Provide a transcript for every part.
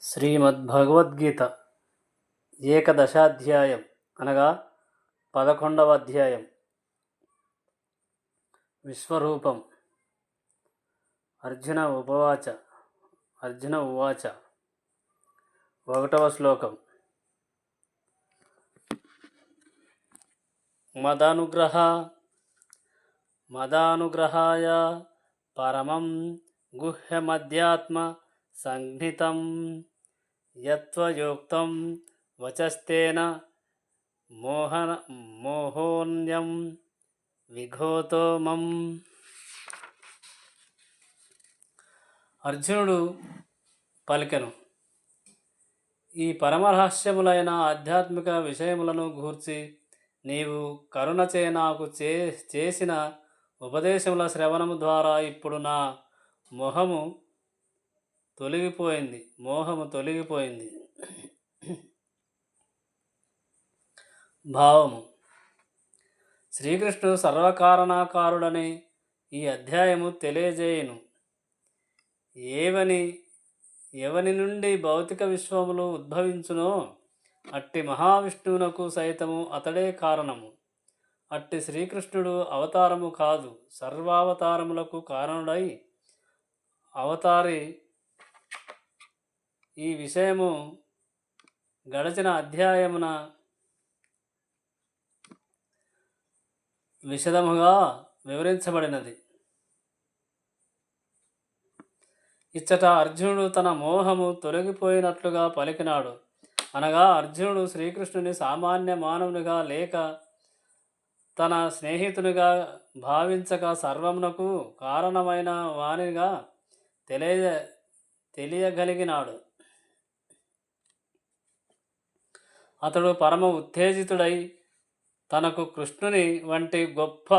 శ్రీమద్భగవద్గీత ఏకదశాధ్యాయం అనగా 11వ అధ్యాయం. విశ్వరూపం. అర్జున ఉవాచ 1వ శ్లోకం. మదానుగ్రహాయ పరమం గుహ్యమధ్యాత్మ సంజ్ఞితం యత్వయోక్తం వచస్తేన మోహోన్యం విఘోతో మం. అర్జునుడు పలికెను, ఈ పరమరహస్యములైన ఆధ్యాత్మిక విషయములను గూర్చి నీవు కరుణచే నాకు చేసిన ఉపదేశముల శ్రవణము ద్వారా ఇప్పుడు నా మోహము తొలగిపోయింది. భావము. శ్రీకృష్ణుడు సర్వకారణాకారుడని ఈ అధ్యాయము తెలియజేయును. ఎవని నుండి భౌతిక విశ్వములు ఉద్భవించునో అట్టి మహావిష్ణువునకు సైతము అతడే కారణము. అట్టి శ్రీకృష్ణుడు అవతారము కాదు, సర్వావతారములకు కారణుడై అవతారి. ఈ విషయము గడచిన అధ్యాయమున విశదముగా వివరించబడినది. ఇచ్చట అర్జునుడు తన మోహము తొలగిపోయినట్లుగా పలికినాడు. అనగా అర్జునుడు శ్రీకృష్ణుని సామాన్య మానవునిగా లేక తన స్నేహితునిగా భావించక సర్వమునకు కారణమైన వానిగా తెలియగలిగినాడు. అతడు పరమ ఉత్తేజితుడై తనకు కృష్ణుని వంటి గొప్ప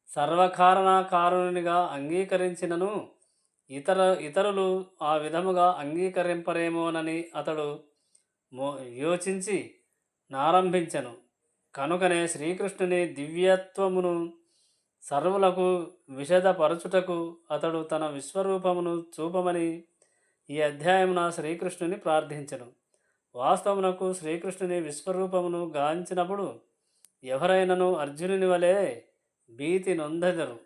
సర్వకారణాకారునిగా అంగీకరించినను ఇతరులు ఆ విధముగా అంగీకరింపరేమోనని అతడు యోచించి నారంభించెను. కనుకనే శ్రీకృష్ణుని దివ్యత్వమును సర్వులకు విశదపరచుటకు అతడు తన విశ్వరూపమును చూపమని ఈ అధ్యాయమున శ్రీకృష్ణుని ప్రార్థించెను. వాస్తవమునకు శ్రీకృష్ణుని విశ్వరూపమును గాంచినప్పుడు ఎవరైనను అర్జునుని వలె భీతి నొందెదరు.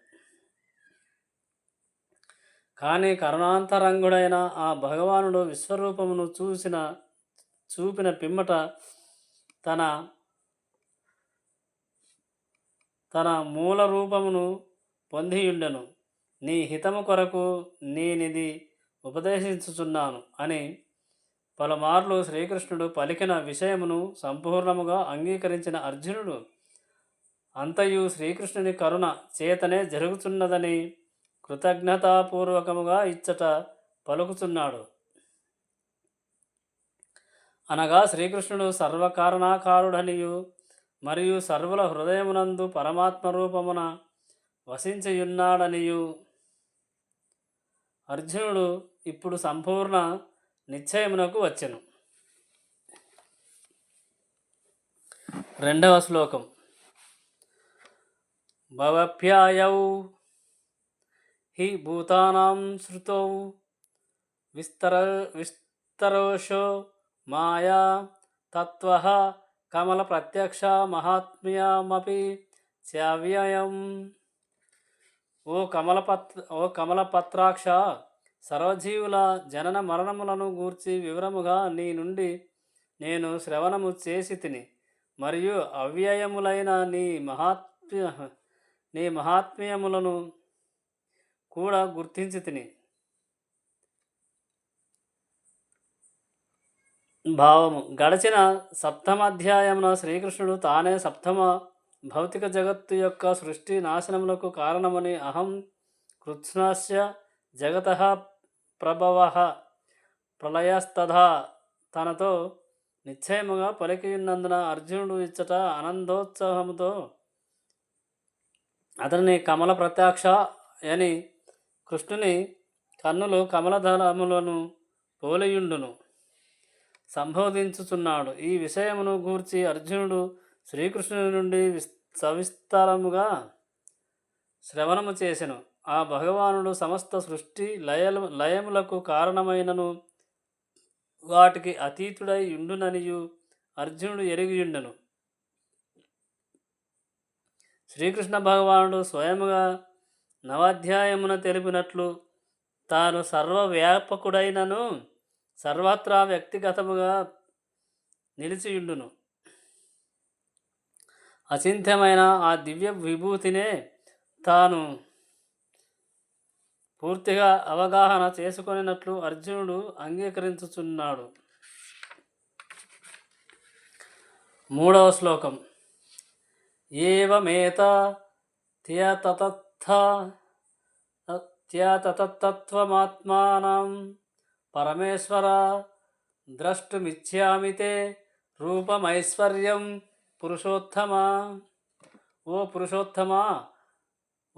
కానీ కరుణాంతరంగుడైన ఆ భగవానుడు విశ్వరూపమును చూపిన పిమ్మట తన మూల రూపమును పొందియుండెను. నీ హితము కొరకు నేనిది ఉపదేశించుచున్నాను అని పలుమార్లు శ్రీకృష్ణుడు పలికిన విషయమును సంపూర్ణముగా అంగీకరించిన అర్జునుడు అంతయు శ్రీకృష్ణుని కరుణ చేతనే జరుగుతున్నదని కృతజ్ఞతాపూర్వకముగా ఇచ్చట పలుకుచున్నాడు. అనగా శ్రీకృష్ణుడు సర్వకారణాకారుడనియు మరియు సర్వుల హృదయమునందు పరమాత్మ రూపమున వసించియున్నాడనియు అర్జునుడు ఇప్పుడు సంపూర్ణ నిశ్చయమునకు వచ్చెను. 2వ శ్లోకం. భవప్యాయౌ హి భూతానాం శ్రుతౌ విస్తరోషో మాయా తత్వః కమల ప్రత్యక్ష మహాత్మ్యమపి చావ్యయం. ఓ కమలపత్రాక్ష, సర్వజీవుల జనన మరణములను గూర్చి వివరముగా నీ నుండి నేను శ్రవణము చేసి తిని, మరియు అవ్యయములైన నీ మహాత్మ్యములను కూడా గుర్తించి తిని. భావము. గడచిన 7వ అధ్యాయమున శ్రీకృష్ణుడు తానే సప్తమ భౌతిక జగత్తు యొక్క సృష్టి నాశనములకు కారణమని అహం కృత్స్నస్య జగతః ప్రభవః ప్రళయస్తథా తనతో నిశ్చయముగా పలికియున్నందున అర్జునుడు ఇచ్చట ఆనందోత్సాహముతో అతనిని కమల ప్రత్యక్ష అని కృష్ణుని కన్నులు కమలదళములను పోలియుండును సంబోధించుచున్నాడు. ఈ విషయమును గూర్చి అర్జునుడు శ్రీకృష్ణుని నుండి సవిస్తారముగా శ్రవణము చేసెను. ఆ భగవానుడు సమస్త సృష్టి లయములకు కారణమైనను వాటికి అతీతుడై ఉండుననియు అర్జునుడు ఎరిగియుండెను. శ్రీకృష్ణ భగవానుడు స్వయముగా నవాధ్యాయమున తెలిపినట్లు తాను సర్వవ్యాపకుడైనను సర్వత్రా వ్యక్తిగతముగా నిలిచియుండును. అచింత్యమైన ఆ దివ్య విభూతినే తాను పూర్తిగా అవగాహన చేసుకొనినట్లు అర్జునుడు అంగీకరించుచున్నాడు. 3వ శ్లోకం. ఏవమేత త్యతతత్వమాత్మానం పరమేశ్వర ద్రష్టుమిచ్చామి తే రూపమైశ్వర్యం పురుషోత్తమా. ఓ పురుషోత్తమా,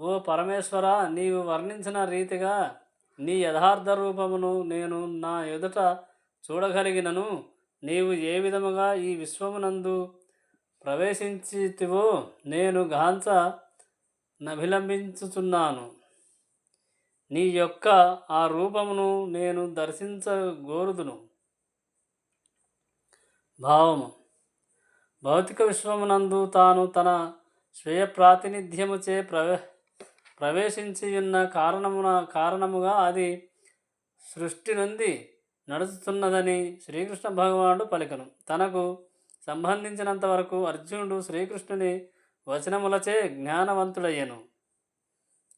ఓ పరమేశ్వర, నీవు వర్ణించిన రీతిగా నీ యథార్థ రూపమును నేను నా ఎదుట చూడగలిగినను. నీవు ఏ విధముగా ఈ విశ్వమునందు ప్రవేశించితివో నేను గాంచ నభిలంబించుచున్నాను. నీ యొక్క ఆ రూపమును నేను దర్శించగోరుదును. భావము. భౌతిక విశ్వమునందు తాను తన స్వీయ ప్రాతినిధ్యముచే ప్రవేశించియున్న కారణముగా అది సృష్టి నుండి నడుచుతున్నదని శ్రీకృష్ణ భగవానుడు పలికను. తనకు సంబంధించినంత వరకు అర్జునుడు శ్రీకృష్ణుని వచనములచే జ్ఞానవంతుడయ్యను.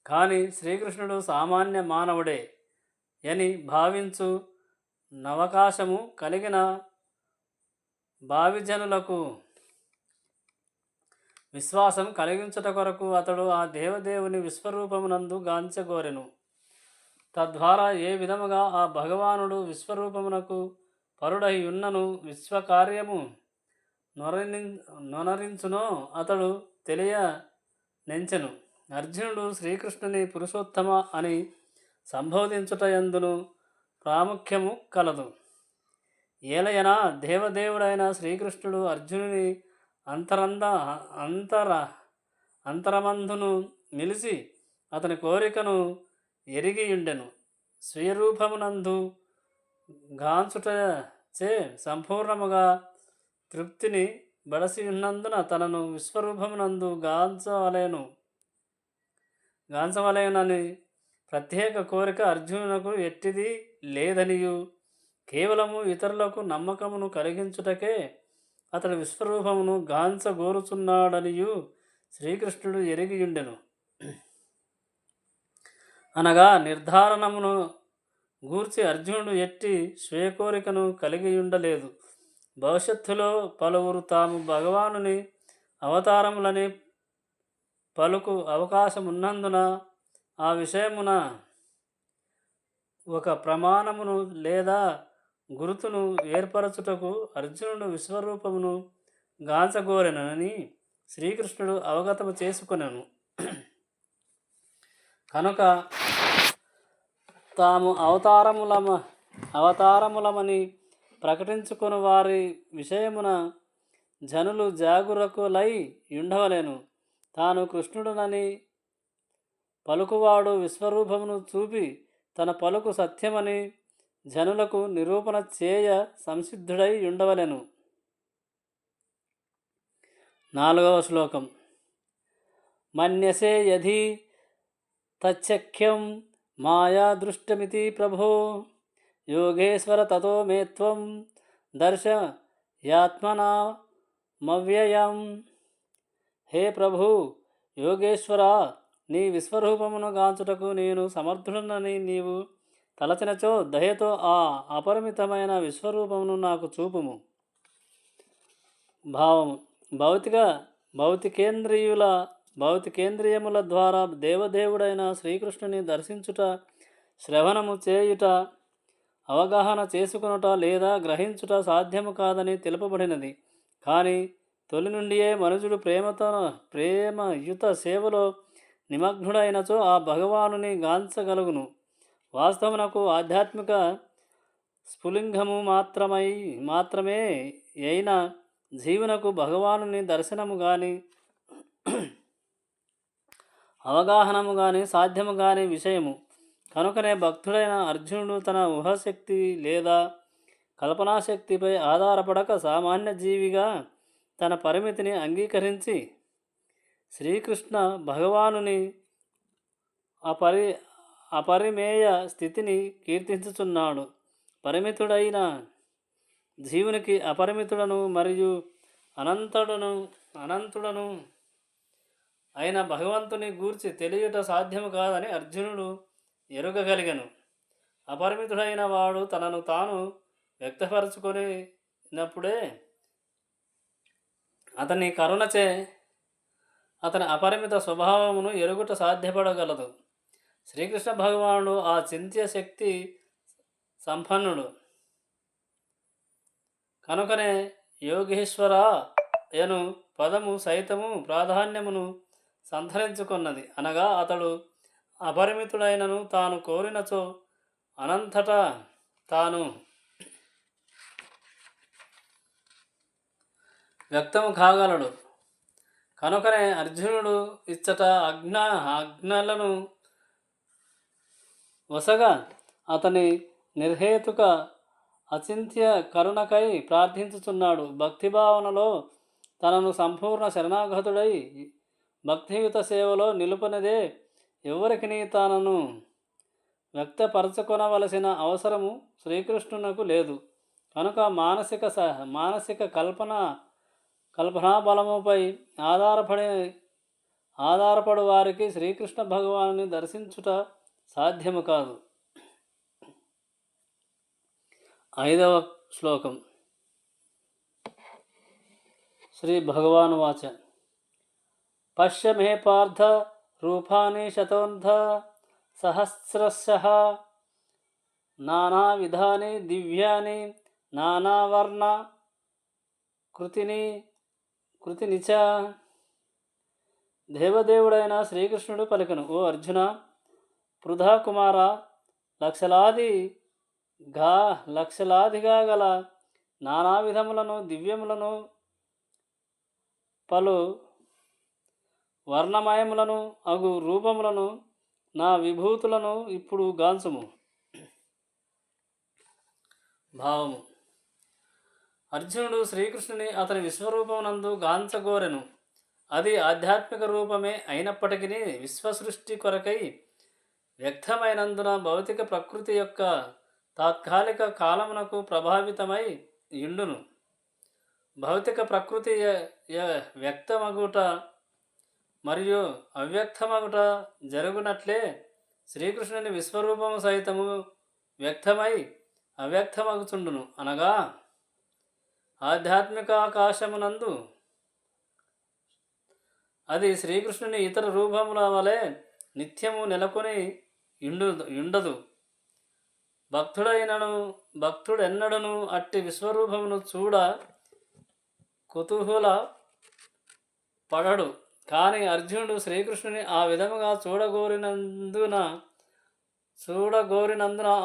కానీ శ్రీకృష్ణుడు సామాన్య మానవుడే అని భావించు నవకాశము కలిగిన భావిజనులకు విశ్వాసం కలిగించుట కొరకు అతడు ఆ దేవదేవుని విశ్వరూపమునందు గాంచగోరెను. తద్వారా ఏ విధముగా ఆ భగవానుడు విశ్వరూపమునకు పరుడై ఉన్నను విశ్వకార్యము నొనరించునో అతడు తెలియనెంచెను. అర్జునుడు శ్రీకృష్ణుని పురుషోత్తమ అని సంబోధించుట యందును ప్రాముఖ్యము కలదు. ఏలయనా దేవదేవుడైన శ్రీకృష్ణుడు అర్జునుని అంతరమందును నిలిచి అతని కోరికను ఎరిగియుండెను. స్వీయరూపమునందు గాంచుటచే సంపూర్ణముగా తృప్తిని బడసియున్నందున తనను విశ్వరూపమునందు గాంచవలేనని ప్రత్యేక కోరిక అర్జునునకు ఎట్టిది లేదనియు కేవలము ఇతరులకు నమ్మకమును కలిగించుటకే అతడు విశ్వరూపమును గాంచగోరుచున్నాడనియు శ్రీకృష్ణుడు ఎరిగియుండెను. అనగా నిర్ధారణమును గూర్చి అర్జునుడు ఎట్టి స్వీయకోరికను కలిగియుండలేదు. భవిష్యత్తులో పలువురు తాము భగవానుని అవతారములని పలుకు అవకాశమున్నందున ఆ విషయమున ఒక ప్రమాణమును లేదా గురుతును ఏర్పరచుటకు అర్జునుడు విశ్వరూపమును గాంచగోరెనని శ్రీకృష్ణుడు అవగతము చేసుకొనెను. కనుక తాము అవతారములమని ప్రకటించుకుని వారి విషయమున జనులు జాగురకులై ఉండవలేను. తాను కృష్ణుడునని పలుకువాడు విశ్వరూపమును చూపి తన పలుకు సత్యమని జనులకు నిరూపణ చేయ సంసిద్ధుడై ఉండవలెను. 4వ శ్లోకం. మన్యసే యధి తచ్చఖ్యం మాయా దృష్టమితి ప్రభో యోగేశ్వర తతో మే త్వం దర్శయాత్మనామవ్యయం. హే ప్రభు యోగేశ్వర, నీ విశ్వరూపమును గాంచుటకు నేను సమర్థుడనని నీవు తలచినచో దయతో ఆ అపరిమితమైన విశ్వరూపమును నాకు చూపుము. భావము. భౌతికేంద్రియముల ద్వారా దేవదేవుడైన శ్రీకృష్ణుని దర్శించుట, శ్రవణము చేయుట, అవగాహన చేసుకొనుట లేదా గ్రహించుట సాధ్యము కాదని తెలుపబడినది. కానీ తొలి నుండియే మనుజుడు ప్రేమయుత సేవలో నిమగ్నుడైనచో ఆ భగవానుని గాంచగలుగును. వాస్తవమునకు ఆధ్యాత్మిక స్ఫులింగము మాత్రమే అయిన జీవునకు భగవానుని దర్శనము కానీ అవగాహనము కానీ సాధ్యము కాని విషయము. కనుకనే భక్తుడైన అర్జునుడు తన ఊహాశక్తి లేదా కల్పనాశక్తిపై ఆధారపడక సామాన్య జీవిగా తన పరిమితిని అంగీకరించి శ్రీకృష్ణ భగవానుని అపరి అపరిమేయ స్థితిని కీర్తించుచున్నాడు. పరిమితుడైన జీవునికి అపరిమితుడను మరియు అనంతుడను అయిన భగవంతుని గూర్చి తెలియట సాధ్యము కాదని అర్జునుడు ఎరుగగలిగను. అపరిమితుడైన వాడు తనను తాను వ్యక్తపరచుకున్నప్పుడే అతని కరుణచే అతని అపరిమిత స్వభావమును ఎరుగుట సాధ్యపడగలదు. శ్రీకృష్ణ భగవానుడు ఆ చింత్య శక్తి సంపన్నుడు కనుకనే యోగేశ్వర యను పదము సైతము ప్రాధాన్యమును సంతరించుకున్నది. అనగా అతడు అపరిమితుడైనను తాను కోరినచో అనంతటా తాను వ్యక్తము కాగలడు. కనుకనే అర్జునుడు ఇచ్చట ఆజ్ఞలను వసగా అతని నిర్హేతుక అచింత్య కరుణకై ప్రార్థించుచున్నాడు. భక్తిభావనలో తనను సంపూర్ణ శరణాగతుడై భక్తియుత సేవలో నిలుపునదే ఎవరికి తనను వ్యక్తపరచుకొనవలసిన అవసరము శ్రీకృష్ణునకు లేదు. కనుక మానసిక కల్పనా బలముపై ఆధారపడు వారికి శ్రీకృష్ణ భగవాను దర్శించుట సాధ్యము కాదు. 5వ శ్లోకం. శ్రీ భగవాను వాచ పశ్య మే పార్థ రూపాని శతోర్థ సహస్రశః నానావిధాని దివ్యాని నానావర్ణ కృతినిచ. దేవదేవుడైన శ్రీకృష్ణుడు పలికను, ఓ అర్జున, పృథా కుమార, లక్షలాదిగా గల నానా విధములను దివ్యములను పలు వర్ణమయములను అగు రూపములను నా విభూతులను ఇప్పుడు గాంచుము. భావము. అర్జునుడు శ్రీకృష్ణుని అతని విశ్వరూపమునందు గాంచగోరెను. అది ఆధ్యాత్మిక రూపమే అయినప్పటికీ విశ్వసృష్టి కొరకై వ్యక్తమైనందున భౌతిక ప్రకృతి యొక్క తాత్కాలిక కాలమునకు ప్రభావితమై ఇండును. భౌతిక ప్రకృతి వ్యక్తమగుట మరియు అవ్యక్తమగుట జరుగునట్లే శ్రీకృష్ణుని విశ్వరూపము సైతము వ్యక్తమై అవ్యక్తమగుచుండును. అనగా ఆధ్యాత్మిక ఆకాశమునందు అది శ్రీకృష్ణుని ఇతర రూపముల వలె నిత్యము నెలకొని ఉండదు. భక్తుడెన్నడను అట్టి విశ్వరూపమును చూడ కుతూహల పడడు. కానీ అర్జునుడు శ్రీకృష్ణుని ఆ విధముగా చూడగోరినందున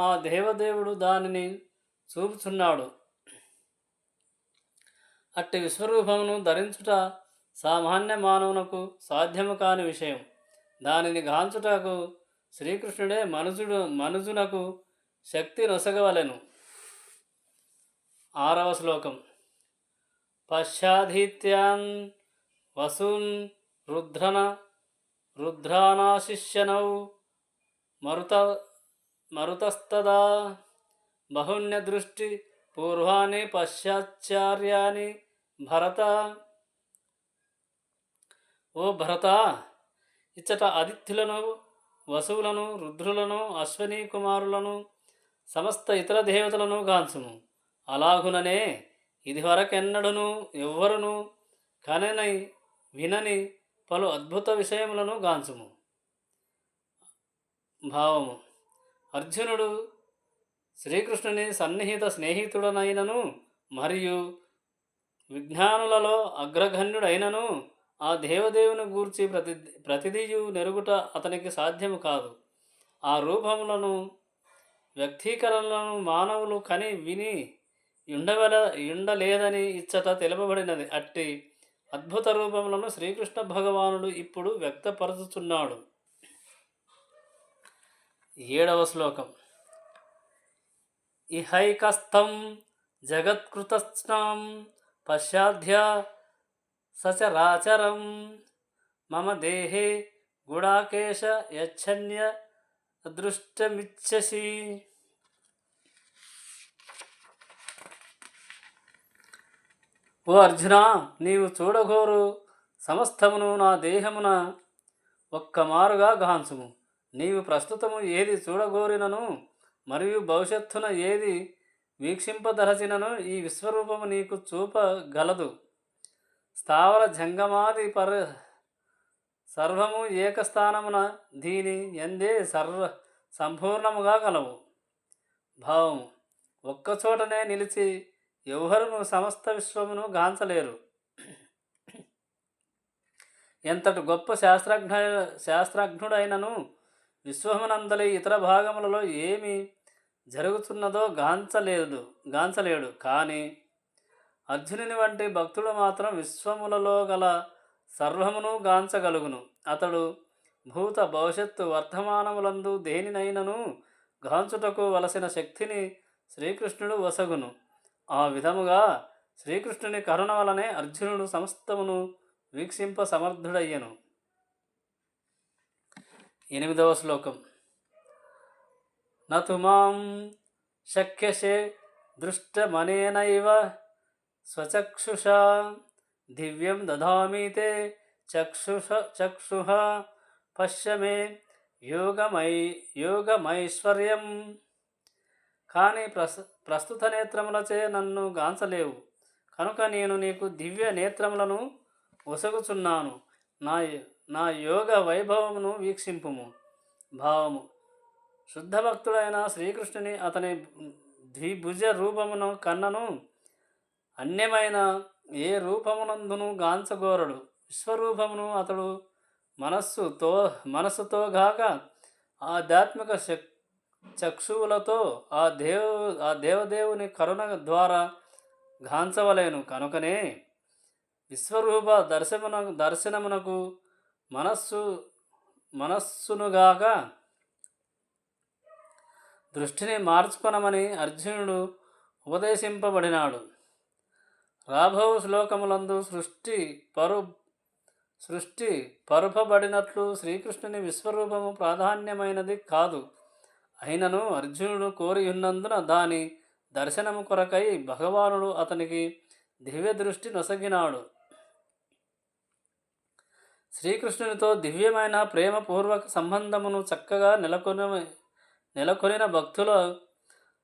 ఆ దేవదేవుడు దానిని చూపుచున్నాడు. అట్టి విశ్వరూపమును ధరించుట సామాన్య మానవునకు సాధ్యము కాని విషయం. దానిని గాంచుటకు శ్రీకృష్ణుడే మనుజునకు శక్తి నొసగవలెను. 6వ శ్లోకం. పశ్చాధీత్యాన్ వసూన్ రుద్రానాశిష్యనౌ మరుతస్తదా బహున్యదృష్టి పూర్వాని పశ్చాచార్యాని భరత. ఓ భరత, ఇచ్చట ఆదిత్యులను, వసువులను, రుద్రులను, అశ్వనీ కుమారులను, సమస్త ఇతర దేవతలను గాంచుము. అలాగుననే ఇదివరకెన్నడను ఎవ్వరును కనని వినని పలు అద్భుత విషయములను గాంచుము. భావము. అర్జునుడు శ్రీకృష్ణుని సన్నిహిత స్నేహితుడనైనను మరియు విజ్ఞానులలో అగ్రగణ్యుడైనను ఆ దేవదేవుని గూర్చి ప్రతిదియు నెరుగుట అతనికి సాధ్యము కాదు. ఆ రూపములను, వ్యక్తీకరణలను మానవులు కని విని ఉండలేదని ఇచ్చట తెలుపబడినది. అట్టి అద్భుత రూపములను శ్రీకృష్ణ భగవానుడు ఇప్పుడు వ్యక్తపరచుచున్నాడు. 7వ శ్లోకం. ఇహైకస్థం జగత్కృతస్నాం పశ్చాధ్య సచరాచరం మమ దేహే గుడాకేశ యచ్చన్య దృష్టమిచ్చసి. ఓ అర్జున, నీవు చూడగోరు సమస్తమును నా దేహమున ఒక్కమారుగా గాంచుము. నీవు ప్రస్తుతము ఏది చూడగోరినను మరియు భవిష్యత్తున ఏది వీక్షింపదలచినను ఈ విశ్వరూపము నీకు చూపగలదు. స్థావర జంగమాది సర్వము ఏకస్థానమున దీని ఎందే సంపూర్ణముగా గలవు. భావము: ఒక్కచోటనే నిలిచి ఎవరును సమస్త విశ్వమును గాంచలేరు. ఎంతటి గొప్ప శాస్త్రజ్ఞుడైనను విశ్వమునందలి ఇతర భాగములలో ఏమి జరుగుతున్నదో గాంచలేడు. కానీ అర్జునుని వంటి భక్తుడు మాత్రం విశ్వములలో గల సర్వమును గాంచగలుగును. అతడు భూత భవిష్యత్తు వర్తమానములందు దేనినైనను గాంచుటకు వలసిన శక్తిని శ్రీకృష్ణుడు వసగును. ఆ విధముగా శ్రీకృష్ణుని కరుణ వలనే అర్జునుడు సమస్తమును వీక్షింప సమర్థుడయ్యను. 8వ శ్లోకం. నతు మాం శక్యసే దృష్టమనేనైవ స్వచక్షుషా దివ్యం దదామి తే చక్షుష పశ్య మే యోగమైశ్వర్యం. కానీ ప్రస్తుత నేత్రములచే నన్ను గాంచలేవు కనుక నేను నీకు దివ్య నేత్రములను ఒసగుచున్నాను. నా యోగ వైభవమును వీక్షింపుము. భావము: శుద్ధ భక్తుడైన శ్రీకృష్ణుని అతని ద్విభుజ రూపమును కన్నను అన్యమైన ఏ రూపమునందును గాంచగోరడు. విశ్వరూపమును అతడు మనస్సుతో గాక ఆధ్యాత్మిక చక్షువులతో ఆ దేవదేవుని కరుణ ద్వారా గాంచవలేను. కనుకనే విశ్వరూప దర్శనమునకు మనస్సునుగాక దృష్టిని మార్చుకొనమని అర్జునుడు ఉపదేశింపబడినాడు. రాబో శ్లోకములందు సృష్టి పరుపబడినట్లు శ్రీకృష్ణుని విశ్వరూపము ప్రాధాన్యమైనది కాదు. అయినను అర్జునుడు కోరియున్నందున దాని దర్శనము కొరకై భగవానుడు అతనికి దివ్య దృష్టి నొసగినాడు. శ్రీకృష్ణునితో దివ్యమైన ప్రేమపూర్వక సంబంధమును చక్కగా నెలకొనిన భక్తులు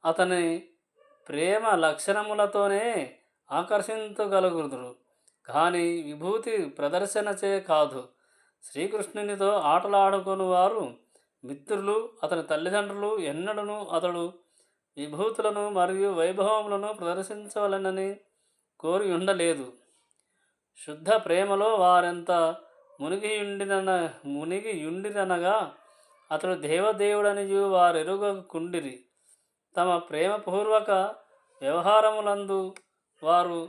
అతని ప్రేమ లక్షణములతోనే ఆకర్షించగలుగుదురు, కానీ విభూతి ప్రదర్శనచే కాదు. శ్రీకృష్ణునితో ఆటలాడుకుని వారు మిత్రులు, అతని తల్లిదండ్రులు ఎన్నడూ అతడు విభూతులను మరియు వైభవములను ప్రదర్శించవలనని కోరి ఉండలేదు. శుద్ధ ప్రేమలో వారెంత మునిగియుండిరనగా అతడు దేవదేవుడనియు వారెరుగకుండిరి. తమ ప్రేమపూర్వక వ్యవహారములందు వారు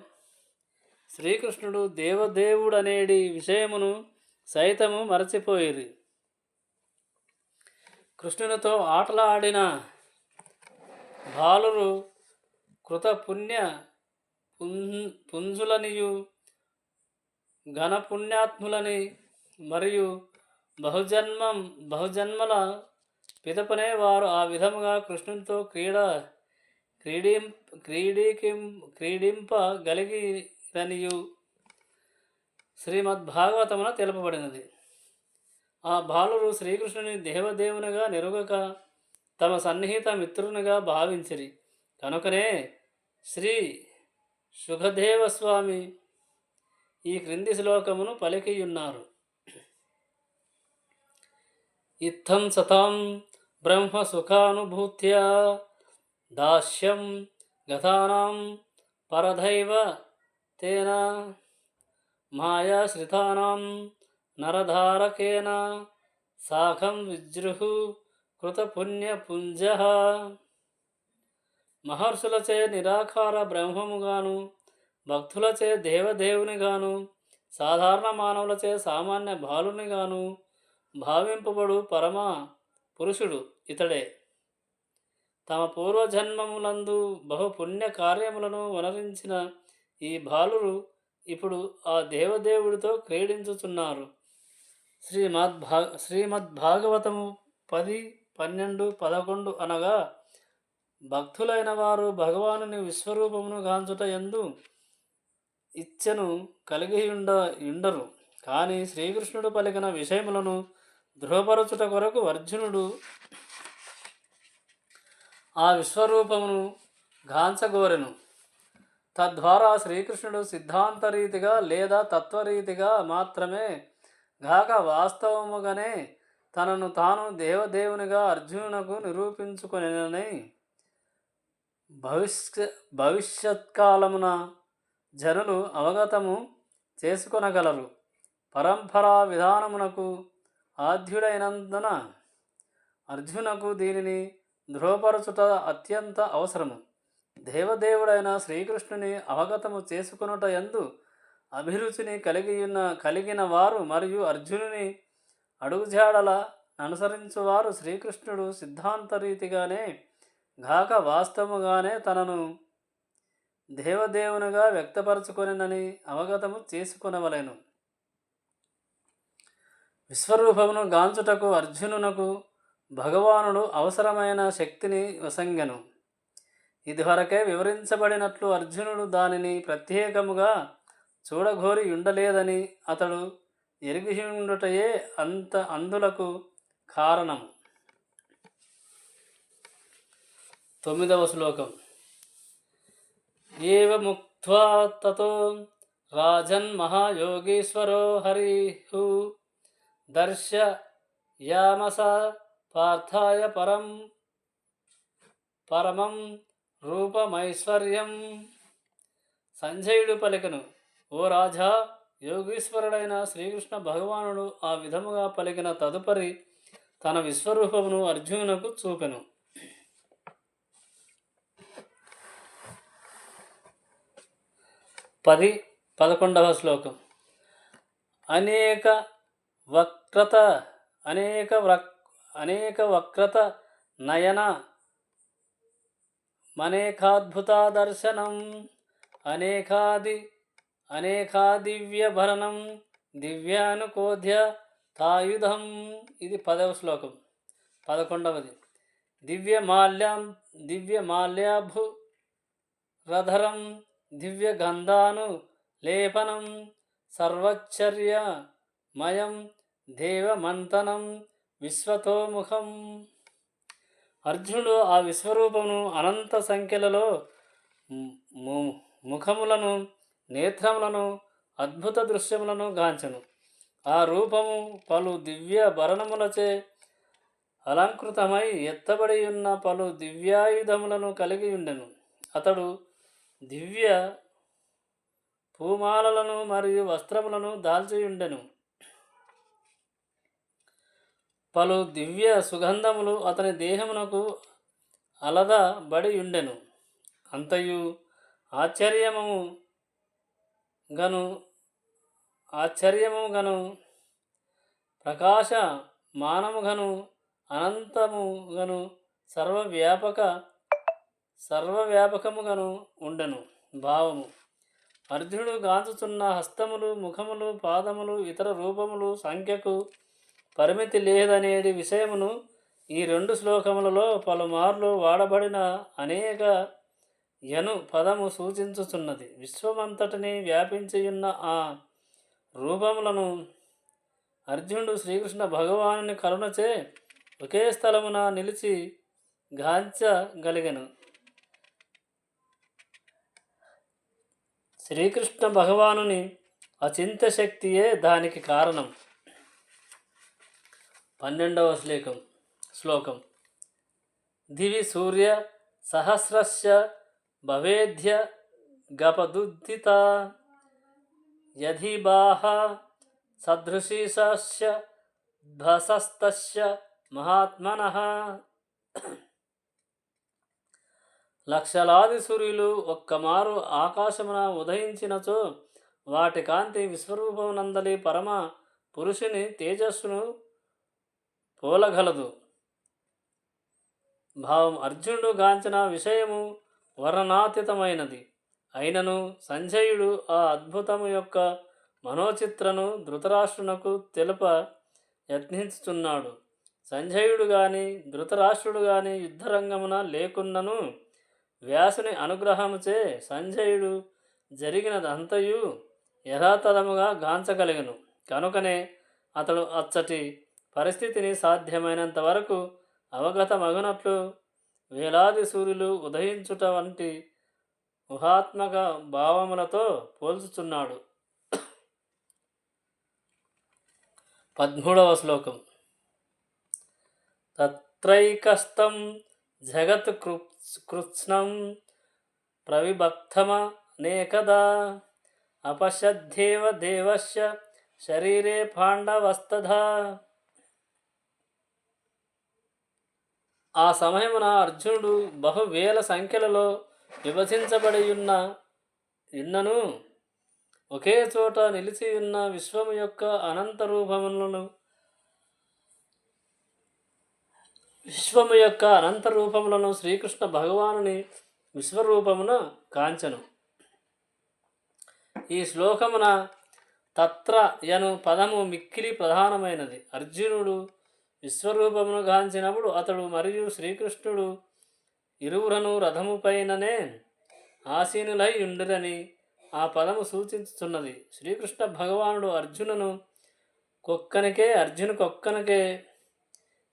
శ్రీకృష్ణుడు దేవదేవుడనేడి విషయమును సైతము మరచిపోయిరి. కృష్ణునితో ఆటలాడిన బాలురు కృతపుణ్య పుంజులనియు ఘనపుణ్యాత్ములని మరియు బహుజన్మల పిదపనే వారు ఆ విధముగా కృష్ణునితో క్రీడింపగలిగిరనియు శ్రీమద్భాగవతమున తెలుపబడినది. ఆ బాలురు శ్రీకృష్ణుని దేవదేవునిగా నెరుగక తమ సన్నిహిత మిత్రునిగా భావించిరి. కనుకనే శ్రీ సుఖదేవస్వామి ఈ క్రింది శ్లోకమును పలికియున్నారు. ఇత్థం సతాం బ్రహ్మ సుఖానుభూత్యా దాస్యం గతానాం పరదైవ తేన మాయాశ్రితానాం నరధారకేన సాఖం విజృహు కృతపుణ్యపుంజః. మహర్షులచే నిరాకార బ్రహ్మముగాను, భక్తులచే దేవదేవునిగాను, సాధారణ మానవులచే సామాన్య బాలునిగాను భావింపబడు పరమ పురుషుడు ఇతడే. తమ పూర్వజన్మములందు బహు పుణ్య కార్యములను వనరించిన ఈ బాలురు ఇప్పుడు ఆ దేవదేవుడితో క్రీడించుచున్నారు. శ్రీమద్భాగవతము 10, 12, 11 అనగా భక్తులైన వారు భగవానుని విశ్వరూపమును గాంచుట యందు ఇచ్ఛను కలిగి ఉండరు. కానీ శ్రీకృష్ణుడు పలికిన విషయములను ధృవపరచుట కొరకు అర్జునుడు ఆ విశ్వరూపమును గాంచగోరెను. తద్వారా శ్రీకృష్ణుడు సిద్ధాంతరీతిగా లేదా తత్వరీతిగా మాత్రమే గాక వాస్తవముగానే తనను తాను దేవదేవునిగా అర్జునునకు నిరూపించుకొనెనని భవిష్యత్కాలమున జనులు అవగతము చేసుకొనగలరు. పరంపరా విధానమునకు ఆద్యుడైనందున అర్జునకు దీనిని ధృవపరచుట అత్యంత అవసరము. దేవదేవుడైన శ్రీకృష్ణుని అవగతము చేసుకొనుట యందు అభిరుచిని కలిగిన వారు మరియు అర్జునుని అడుగుజాడల అనుసరించువారు శ్రీకృష్ణుడు సిద్ధాంతరీతిగానే గాక వాస్తవముగానే తనను దేవదేవునిగా వ్యక్తపరచుకొనినని అవగతము చేసుకొనవలెను. విశ్వరూపమును గాంచుటకు అర్జునునకు భగవానుడు అవసరమైన శక్తిని వసంగెను. ఇదివరకే వివరించబడినట్లు అర్జునుడు దానిని ప్రత్యేకముగా చూడగోరి ఉండలేదని అతడు ఎరిగియుండుటయే అందులకు కారణము. 9వ శ్లోకం. ఏవముక్త్వా తతో రాజన్ మహాయోగీశ్వరో హరిః దర్శయామస పార్థాయ పరమం రూపమైశ్వర్యం. సంజయుడు పలికెను, ఓ రాజా, యోగీశ్వరుడైన శ్రీకృష్ణ భగవానుడు ఆ విధముగా పలికిన తదుపరి తన విశ్వరూపమును అర్జునునకు చూపెను. 10, 11వ శ్లోకం. అనేక వక్రత నయన మనేకాద్భుత దర్శనం అనేకాదివ్యభరణం దివ్యానుకోధ్య తాయుధం. ఇది 10వ శ్లోకం. 11వది. దివ్యమాల్యాభురధరం దివ్యగంధాను లేపనం సర్వచ్చర్యమయం దేవమంతనం విశ్వతోముఖం. అర్జునుడు ఆ విశ్వరూపమును అనంత సంఖ్యలలో ముఖములను నేత్రములను అద్భుత దృశ్యములను గాంచెను. ఆ రూపము పలు దివ్య భరణములచే అలంకృతమై ఎత్తబడి ఉన్న పలు దివ్యాయుధములను కలిగి ఉండెను. అతడు దివ్య పూమాలలను మరియు వస్త్రములను దాల్చియుండెను. పలు దివ్య సుగంధములు అతని దేహమునకు అలదబడి ఉండెను. అంతయు ఆశ్చర్యముగను ప్రకాశమానముగను అనంతముగను సర్వవ్యాపకముగను ఉండెను. భావము. అర్జునుడు గాంచుచున్న హస్తములు, ముఖములు, పాదములు, ఇతర రూపములు సంఖ్యకు పరిమితి లేదనేది విషయమును ఈ 2 శ్లోకములలో పలుమార్లు వాడబడిన అనేక యను పదము సూచించుచున్నది. విశ్వమంతటిని వ్యాపించియున్న ఆ రూపములను అర్జునుడు శ్రీకృష్ణ భగవానుని కరుణచే ఒకే స్థలమున నిలిచి గాంచగలిగెను. శ్రీకృష్ణ భగవానుని అచింత్య శక్తియే దానికి కారణం. 12వ శ్లోకం. దివి సూర్య సహస్రస్య భవేద్య గపదుద్ధిత యధిబాహ సదృశీసస్య ధ్వసస్తస్య మహాత్మనః. లక్షలాది సూర్యులు ఒక్కమారు ఆకాశమున ఉదయించినచో వాటి కాంతి విశ్వరూపమునందలి పరమ పురుషుని తేజస్సును పోలగలదు. భావం. అర్జునుడు గాంచిన విషయము వర్ణనాతీతమైనది. అయినను సంజయుడు ఆ అద్భుతము యొక్క మనోచిత్రను ధృతరాష్ట్రునకు తెలుప యత్నించుచున్నాడు. సంజయుడు గాని ధృతరాష్ట్రుడు గాని యుద్ధరంగమున లేకున్నను వ్యాసుని అనుగ్రహముచే సంజయుడు జరిగినదంతయు యథాతథముగా గాంచగలిగను. కనుకనే అతడు అచ్చటి పరిస్థితిని సాధ్యమైనంత వరకు అవగతమగునట్లు వేలాది సూర్యులు ఉదయించుట వంటి ఊహాత్మక భావములతో పోల్చుచున్నాడు. 13వ శ్లోకం. తత్రైకస్తం జగత్ కృత్స్నం ప్రవిభక్తమనేకదా అపశ్యద్దేవ దేవస్య శరీరే పాండవస్తథా. ఆ సమయమున అర్జునుడు బహువేల సంఖ్యలలో విభజించబడి ఉన్నను ఒకే చోట నిలిచి ఉన్న విశ్వము యొక్క అనంత రూపములను శ్రీకృష్ణ భగవానుని విశ్వరూపమున కాంచెను. ఈ శ్లోకమున తత్ర యను పదము మిక్కిలి ప్రధానమైనది. అర్జునుడు విశ్వరూపమును గాంచినప్పుడు అతడు మరియు శ్రీకృష్ణుడు ఇరువురను రథముపైననే ఆసీనులై ఉండిరని ఆ పదము సూచించుతున్నది. శ్రీకృష్ణ భగవానుడు అర్జునుకొక్కనికే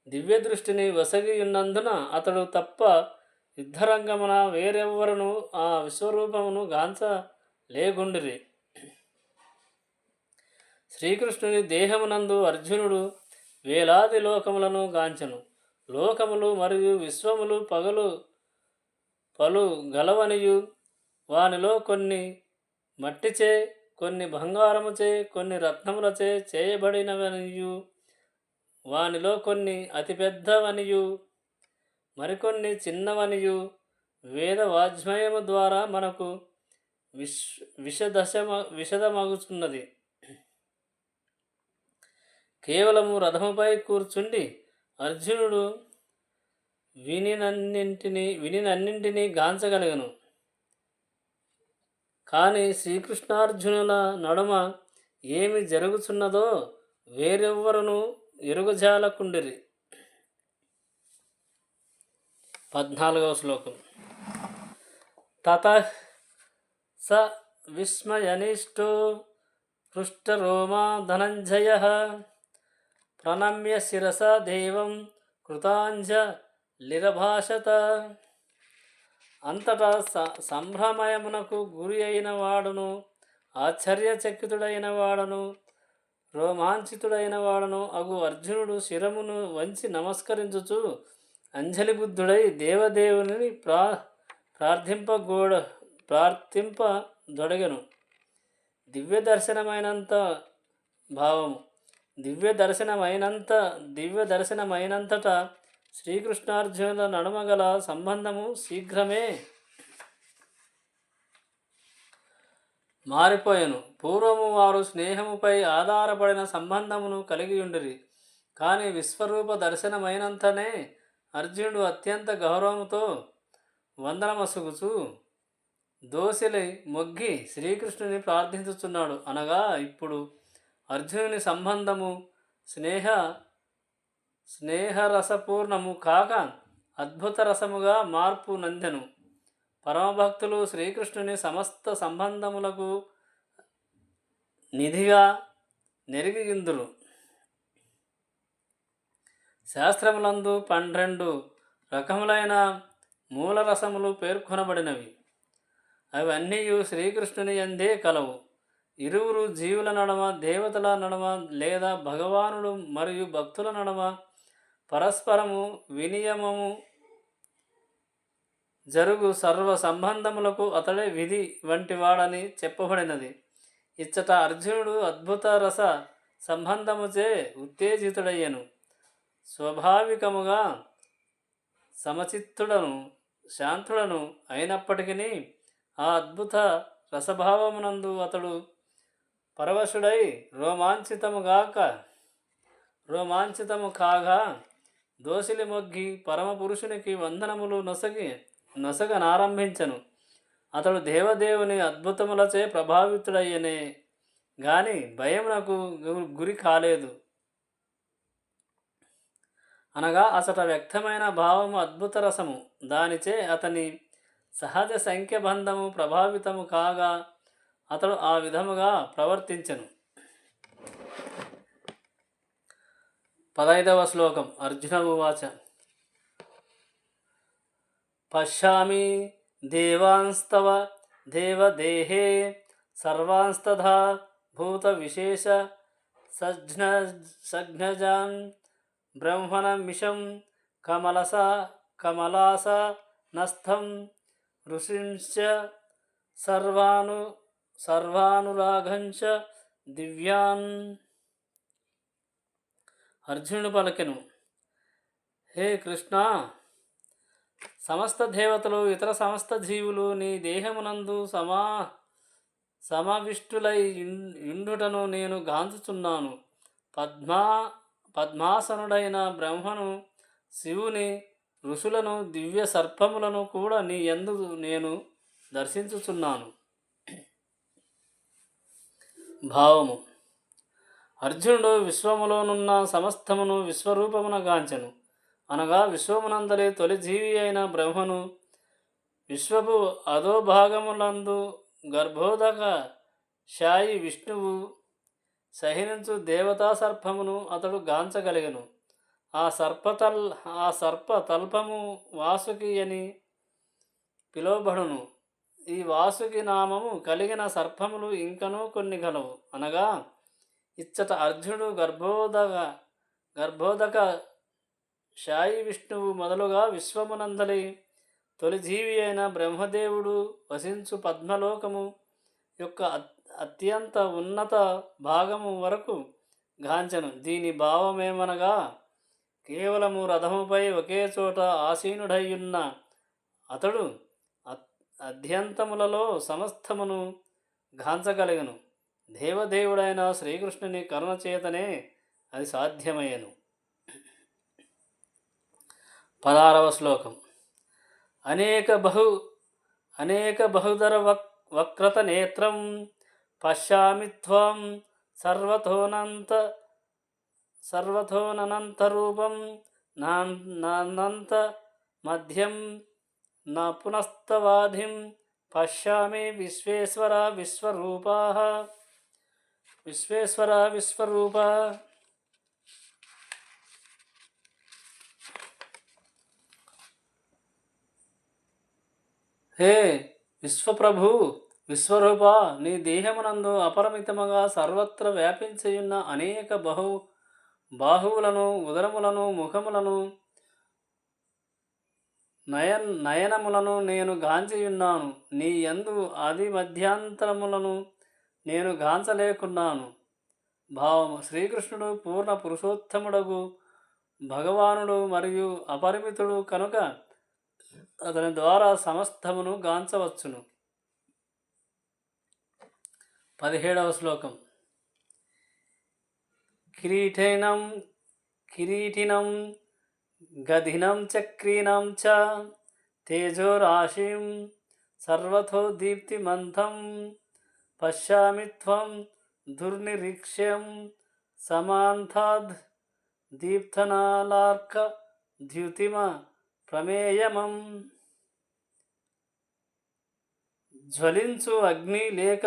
దివ్య దృష్టిని వసగి ఉన్నందున అతడు తప్ప యుద్ధరంగమున వేరెవ్వరను ఆ విశ్వరూపమును గాంచలేగుండిరి. శ్రీకృష్ణుని దేహమునందు అర్జునుడు వేలాది లోకములను గాంచెను. లోకములు మరియు విశ్వములు పలు గలవనియు వానిలో కొన్ని మట్టిచే, కొన్ని బంగారముచే, కొన్ని రత్నములచే చేయబడినవనియు, వానిలో కొన్ని అతిపెద్దవనియు మరికొన్ని చిన్నవనియు వేద వాజ్మయము ద్వారా మనకు విశదమగుచున్నది. కేవలము రథముపై కూర్చుండి అర్జునుడు వినినన్నింటినీ గాంచగలిగను. కానీ శ్రీకృష్ణార్జునుల నడుమ ఏమి జరుగుచున్నదో వేరెవ్వరును ఎరుగజాలకుండిరి. 14వ శ్లోకం. తతః స విస్మయనిష్టో పృష్టరోమా ధనంజయః ప్రణమ్య శిరసా దేవం కృతాంజలిరభాషత. అంతటా సంభ్రమయమునకు గురి అయిన వాడును, ఆశ్చర్యచకితుడైన వాడును, రోమాంచితుడైన వాడును అగు అర్జునుడు శిరమును వంచి నమస్కరించుచు అంజలిబుద్ధుడై దేవదేవుని ప్రార్థింపదొడగెను. దివ్య దర్శనమైనంతటా శ్రీకృష్ణార్జునుల నడుమగల సంబంధము శీఘ్రమే మారిపోయెను. పూర్వము వారు స్నేహముపై ఆధారపడిన సంబంధమును కలిగియుండిరి. కానీ విశ్వరూప దర్శనమైనంతనే అర్జునుడు అత్యంత గౌరవముతో వందనమసుగుచు దోసిలి మొగ్గి శ్రీకృష్ణుని ప్రార్థించుచున్నాడు. అనగా ఇప్పుడు అర్జునుని సంబంధము స్నేహరసపూర్ణము కాక అద్భుత రసముగా మార్పు నందెను. పరమభక్తులు శ్రీకృష్ణుని సమస్త సంబంధములకు నిధిగా నెరిగియుందురు. శాస్త్రములందు 12 రకములైన మూలరసములు పేర్కొనబడినవి. అవి అన్నీ శ్రీకృష్ణుని యందే కలవు. ఇరువురు జీవుల నడమ, దేవతల నడమ లేదా భగవానుడు మరియు భక్తుల నడమ పరస్పరము వినియమము జరుగు సర్వ సంబంధములకు అతడే విధి వంటివాడని చెప్పబడినది. ఇచ్చట అర్జునుడు అద్భుత రస సంబంధముచే ఉత్తేజితుడయ్యను. స్వాభావికముగా సమచిత్తుడను శాంతుడను అయినప్పటికీ ఆ అద్భుత రసభావమునందు అతడు పరవశుడై రోమాంచితము కాగా దోసిలి మొగ్గి పరమపురుషునికి వందనములు నొసగనారంభించను. అతడు దేవదేవుని అద్భుతములచే ప్రభావితుడయ్యనే గాని భయమునకు గురి కాలేదు. అనగా అసట వ్యక్తమైన భావము అద్భుత రసము, దానిచే అతని సహజ సంఖ్యబంధము ప్రభావితము కాగా అతడు ఆ విధముగా ప్రవర్తించెను. 15వ శ్లోకం. అర్జున ఉవాచ పశ్యామి దేవాంస్తవ దేవదేహే సర్వాంస్తథా భూత విశేష సజ్ఞజాన్ బ్రహ్మణమిషం కమలాస నస్థం ఋషింశ్చ సర్వానురాగంచ దివ్యాన్. అర్జునుడు పలికెను, హే కృష్ణ, సమస్త దేవతలు ఇతర సమస్త జీవులు నీ దేహమునందు సమావిష్టులై ఇండుటను నేను గాంచుచున్నాను. పద్మాసనుడైన బ్రహ్మను, శివుని, ఋషులను, దివ్య సర్పములను కూడా నీ యందు నేను దర్శించుచున్నాను. భావము. అర్జునుడు విశ్వములోనున్న సమస్తమును విశ్వరూపమున గాంచెను. అనగా విశ్వమునందలి తొలి జీవి అయిన బ్రహ్మను, విశ్వపు అధోభాగములందు గర్భోదక శాయి విష్ణువు, సహించు దేవతా సర్పమును అతడు గాంచగలిగను. ఆ సర్ప తల్పము వాసుకి అని పిలువబడును. ఈ వాసుకి నామము కలిగిన సర్పములు ఇంకనూ కొన్ని గలవు. అనగా ఇచ్చట అర్జునుడు గర్భోదక శాయి విష్ణువు మొదలుగా విశ్వమునందలి తొలి జీవి అయిన బ్రహ్మదేవుడు వసించు పద్మలోకము యొక్క అత్యంత ఉన్నత భాగము వరకు గాంచెను. దీని భావమేమనగా కేవలము రథముపై ఒకే చోట ఆసీనుడయ్యున్న అతడు అద్యంతములలో సమస్తమును గాంచగలిగను. దేవదేవుడైన శ్రీకృష్ణుని కరుణ చేతనే అది సాధ్యమయ్యను. 16వ శ్లోకం. అనేక బహుధర వక్రత నేత్రం పశ్యామి త్వం సర్వతోనంతరూపం నానంత మధ్యం నా పునస్తవాధిం పశ్యామి విశ్వేశ్వర విశ్వరూప. హే విశ్వప్రభు, విశ్వరూప, నీ దేహమునందు అపరిమితముగా సర్వత్ర వ్యాపించియున్న అనేక బాహువులను, ఉదరములను, ముఖములను, నయనములను నేను గాంచియున్నాను. నీ యందు ఆది మధ్యాంతరములను నేను గాంచలేకున్నాను. భావము. శ్రీకృష్ణుడు పూర్ణ పురుషోత్తముడగు భగవానుడు మరియు అపరిమితుడు కనుక అతని ద్వారా సమస్తమును గాంచవచ్చును. 17వ శ్లోకం. కిరీటినం గదినం చక్రీనం చ తేజోరాశిం సర్వతో దీప్తిమంతం పశ్యామి త్వం దుర్నిరీక్ష్యం సమాంతాద్ దీప్తనాలార్క ద్యుతిమ ప్రమేయమం. జ్వలించు అగ్ని లేక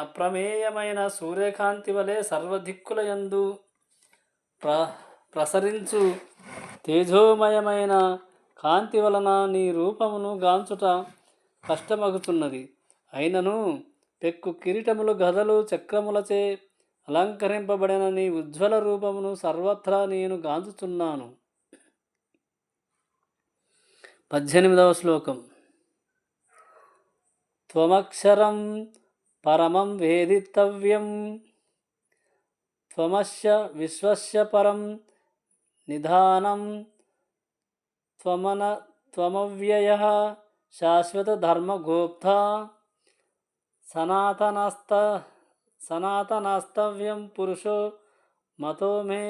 అప్రమేయమైన సూర్యకాంతి వలె సర్వదిక్కులయందు ప్రసరించు తేజోమయమైన కాంతి వలన నీ రూపమును గాంచుట కష్టమగుతున్నది. అయినను పెక్కు కిరీటములు, గదలు, చక్రములచే అలంకరింపబడిన నీ ఉజ్వల రూపమును సర్వత్రా నేను గాంచుచున్నాను. 18వ శ్లోకం. త్వమక్షరం పరమం వేదితవ్యం త్వమస్య విశ్వస్య పరం నిధానం త్వమవ్యయః శాశ్వత ధర్మగోప్తా సనాతనస్తవ్యం పురుషో మతో మే.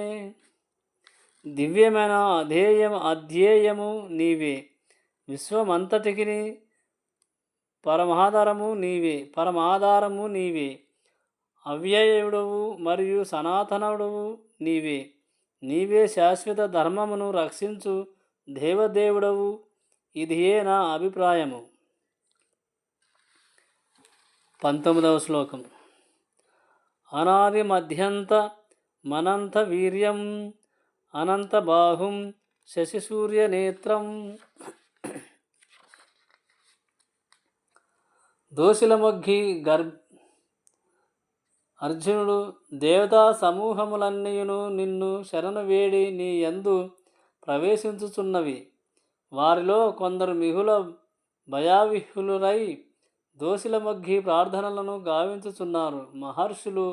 దివ్యమైన అధ్యేయము నీవే. విశ్వమంతటికి పరమాధారము నీవే. అవ్యయుడవు మరియు సనాతనుడవు నీవే. నీవే శాశ్వత ధర్మమును రక్షించు దేవదేవుడవు. ఇదియే నా అభిప్రాయము. 19వ శ్లోకం. అనాది మధ్యంత మనంత వీర్యం అనంత బాహుం శశిసూర్యనేత్రం. దోషులమొగ్గి అర్జునుడు దేవతా సమూహములన్నీయును నిన్ను శరణు వేడి నీ యందు ప్రవేశించుచున్నవి. వారిలో కొందరు మిగుల భయావిహ్యులై దోషులమొగ్గి ప్రార్థనలను గావించుచున్నారు. మహర్షులు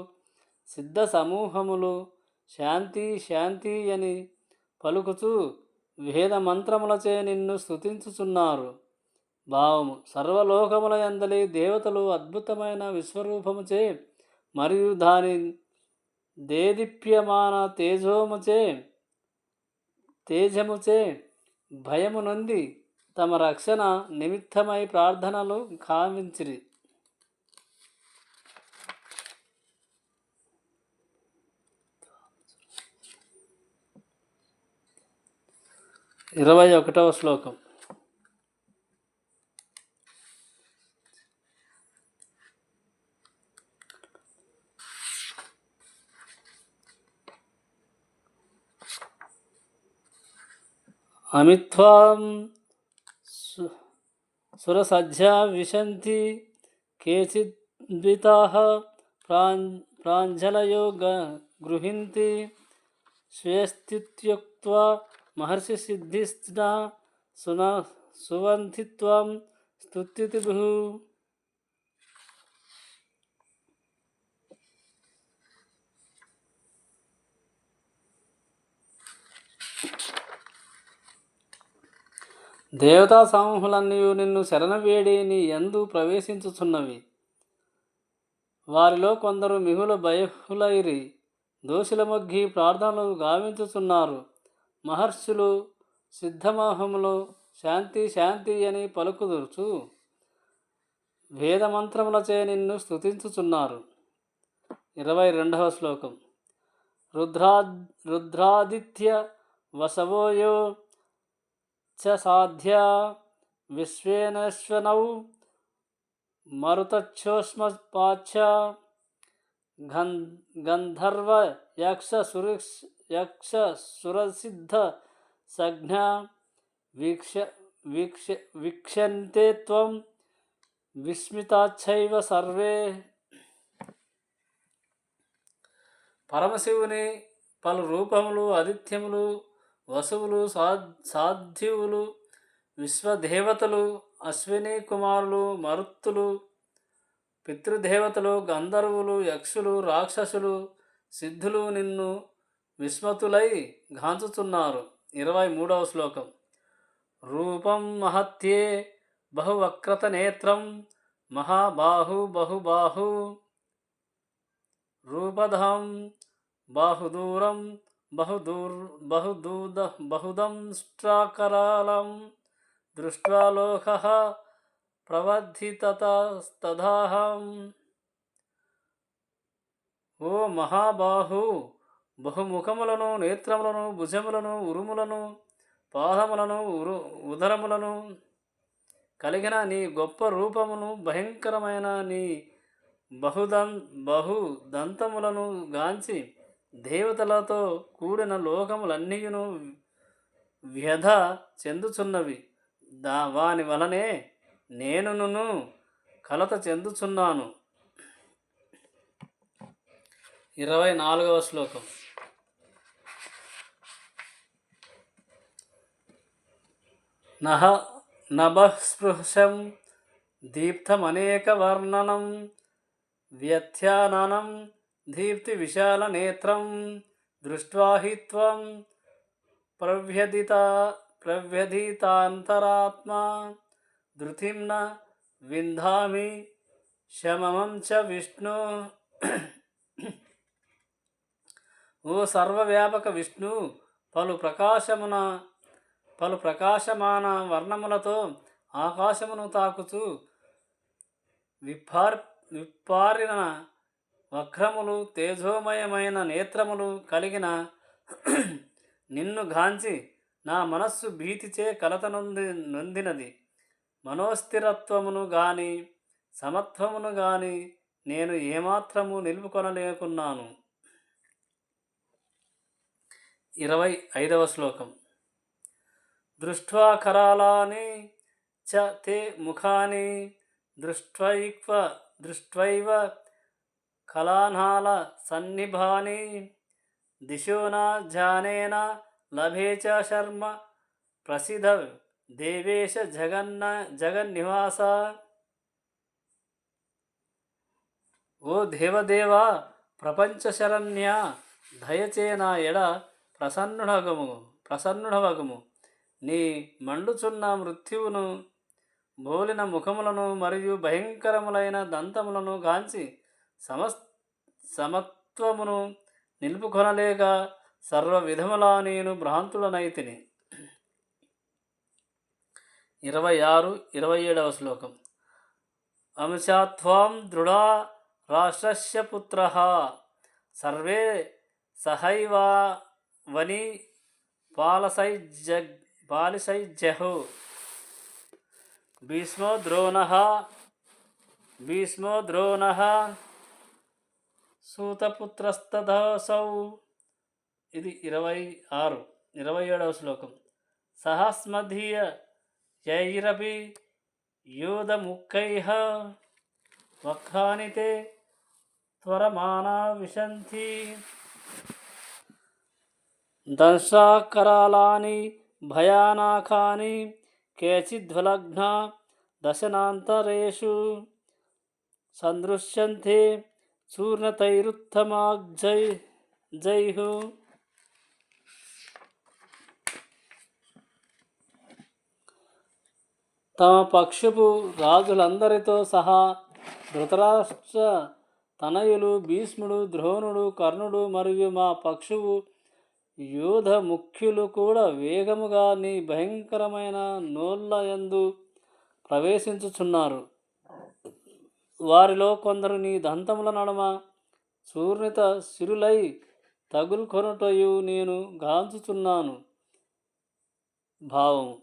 సిద్ధ సమూహములు శాంతి శాంతి అని పలుకుచూ వేద మంత్రములచే నిన్ను స్తుతించుచున్నారు. భావము. సర్వలోకముల యందలి దేవతలు అద్భుతమైన విశ్వరూపముచే మరియు దాని దేదీప్యమాన తేజముచే భయము నొంది తమ రక్షణ నిమిత్తమై ప్రార్థనలు కావించిరి. 21వ శ్లోకం. అమిత్వాం సురసజ్జా విశంతి కేచిద్వితాః ప్రాంజలయో గృహింతి స్వేస్త్యుక్త్వా మహర్షిసిద్ధిస్నా సువంతిత్వం స్తుత్యుతిభిః. దేవతా సమూహులన్నీ నిన్ను శరణవేడి నీ యందు ప్రవేశించుచున్నవి. వారిలో కొందరు మిగుల భయహులైరి దోషులమొగ్గి ప్రార్థనలు గావించుచున్నారు. మహర్షులు సిద్ధమోహములు శాంతి శాంతి అని పలుకుదుర్చు వేదమంత్రములచే నిన్ను స్తుతించుచున్నారు. 22వ శ్లోకం. రుద్రాదిత్య వసవోయో చ సాధ్యా విశ్వేనశ్వనౌ మరుతచ్చోష్మపాచ్చ గంధర్వ యక్ష సురసిద్ధ సజ్ఞా వీక్షంతే త్వం విస్మితాచ్చైవ సర్వే. పరమశివుని పలు రూపములు ఆదిత్యములు వసువులు సాధ్యువులు విశ్వదేవతలు అశ్విని కుమారులు మరుత్తులు పితృదేవతలు గంధర్వులు యక్షులు రాక్షసులు సిద్ధులు నిన్ను విస్మతులై గాంచుచున్నారు. 23వ శ్లోకం. రూపం మహత్యే బహువక్రత నేత్రం బహుబాహు రూపధం బాహుదూరం బహుదంష్ట్రాకరాళం దృష్ట్వా లోకః ప్రవర్ధితస్తదాహం. ఓ మహాబాహు, బహుముఖములను నేత్రములను భుజములను ఉరుములను పాదములను ఉదరములను కలిగిన నీ గొప్ప రూపమును భయంకరమైన నీ బహుదంతములను గాంచి దేవతలతో కూడిన లోకములన్నీయును వ్యధ చెందుచున్నవి. వాని వలనే నేనును కలత చెందుచున్నాను. 24వ శ్లోకం. నభఃస్పృశం దీప్తమనేకవర్ణనం వ్యథ్యాననం దీప్తి విశాల నేత్రం దృష్ట్వా హి త్వం ప్రవ్యధితాంతరాత్మా ధృతిం న వింధామి శమమం చ విష్ణు. ఓ సర్వవ్యాపక విష్ణు, పలు ప్రకాశమున పలు ప్రకాశమాన వర్ణములతో ఆకాశమును తాకుచు విప్పారిన వక్రములు తేజోమయమైన నేత్రములు కలిగిన నిన్ను గాంచి నా మనస్సు భీతిచే కలత నొందినది. మనోస్థిరత్వమును గాని సమత్వమును గాని నేను ఏమాత్రము నిలుపుకొనలేకున్నాను. 25వ శ్లోకం. దృష్ట్వా కరాళాని చ తే ముఖాని దృష్ట్వైవ కలానాల సన్నిభాని దిశో న జానేన లభే చ శర్మ ప్రసిద్ధ దేవేశ జగన్నివాస. ఓ దేవదేవా, ప్రపంచ శరణ్య, దయచే నా ఎడ ప్రసన్నుడవగము. నీ మండుచున్న మృత్యువును, బోలిన ముఖములను మరియు భయంకరములైన దంతములను గాంచి సమత్వమును నిలుపుకొనలేక సర్వ విధములా నేను భ్రాంతుడనైతిని. 27వ శ్లోకం. అంశాత్వాం దృఢా రాష్ట్రస్య పుత్రః సర్వే సహైవని పాలిసైజ్జహు. భీష్మో ద్రోణః సూతపుత్రస్తథాసౌ. ఇది 27వ శ్లోకం. సహస్మధీయైరపి యోధముఖైః వక్రాని తే త్వరమానా విశంతి. దంశాకరాళాని భయానకాని కేచిద్వలగ్నా దశనాంతరేషు సందృశ్యంతే చూర్ణతైరుత్తమాగ్జైః. తమ పక్షపు రాజులందరితో సహా ధృతరాష్ట్ర తనయులు భీష్ముడు, ద్రోణుడు, కర్ణుడు మరియు మా పక్షువు యోధ ముఖ్యులు కూడా వేగముగా నీ భయంకరమైన నోళ్ళ యందు ప్రవేశించుచున్నారు. వారిలో కొందరు నీ దంతముల నడుమ చూర్ణిత శిరులై తగులుకొనుటయు నేను గాంచుచున్నాను. భావము.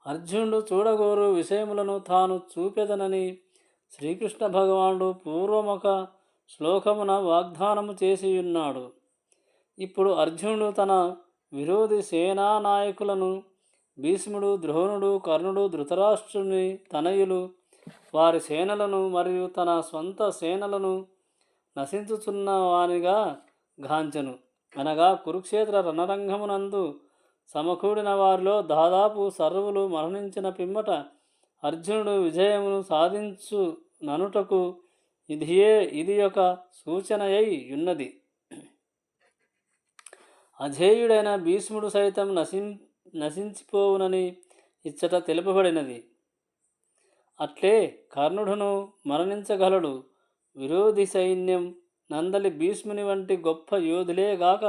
అర్జునుడు చూడగోరు విషయములను తాను చూపెదనని శ్రీకృష్ణ భగవానుడు పూర్వమొక శ్లోకమున వాగ్దానము చేసియున్నాడు. ఇప్పుడు అర్జునుడు తన విరోధి సేనా నాయకులను, భీష్ముడు, ద్రోణుడు, కర్ణుడు, ధృతరాష్ట్రుని తనయులు, వారి సేనలను మరియు తన స్వంత సేనలను నశించుచున్న వానిగా గాంచెను. అనగా కురుక్షేత్ర రణరంగమునందు సమకూడిన వారిలో దాదాపు సర్వులు మరణించిన పిమ్మట అర్జునుడు విజయమును సాధించు ననుటకు ఇది ఒక సూచనయై ఉన్నది. అజేయుడైన భీష్ముడు సైతం నశించిపోవునని ఇచ్చట తెలుపబడినది. అట్లే కర్ణుడును మరణించగలడు. విరోధి సైన్యం నందలి భీష్ముని వంటి గొప్ప యోధులేగాక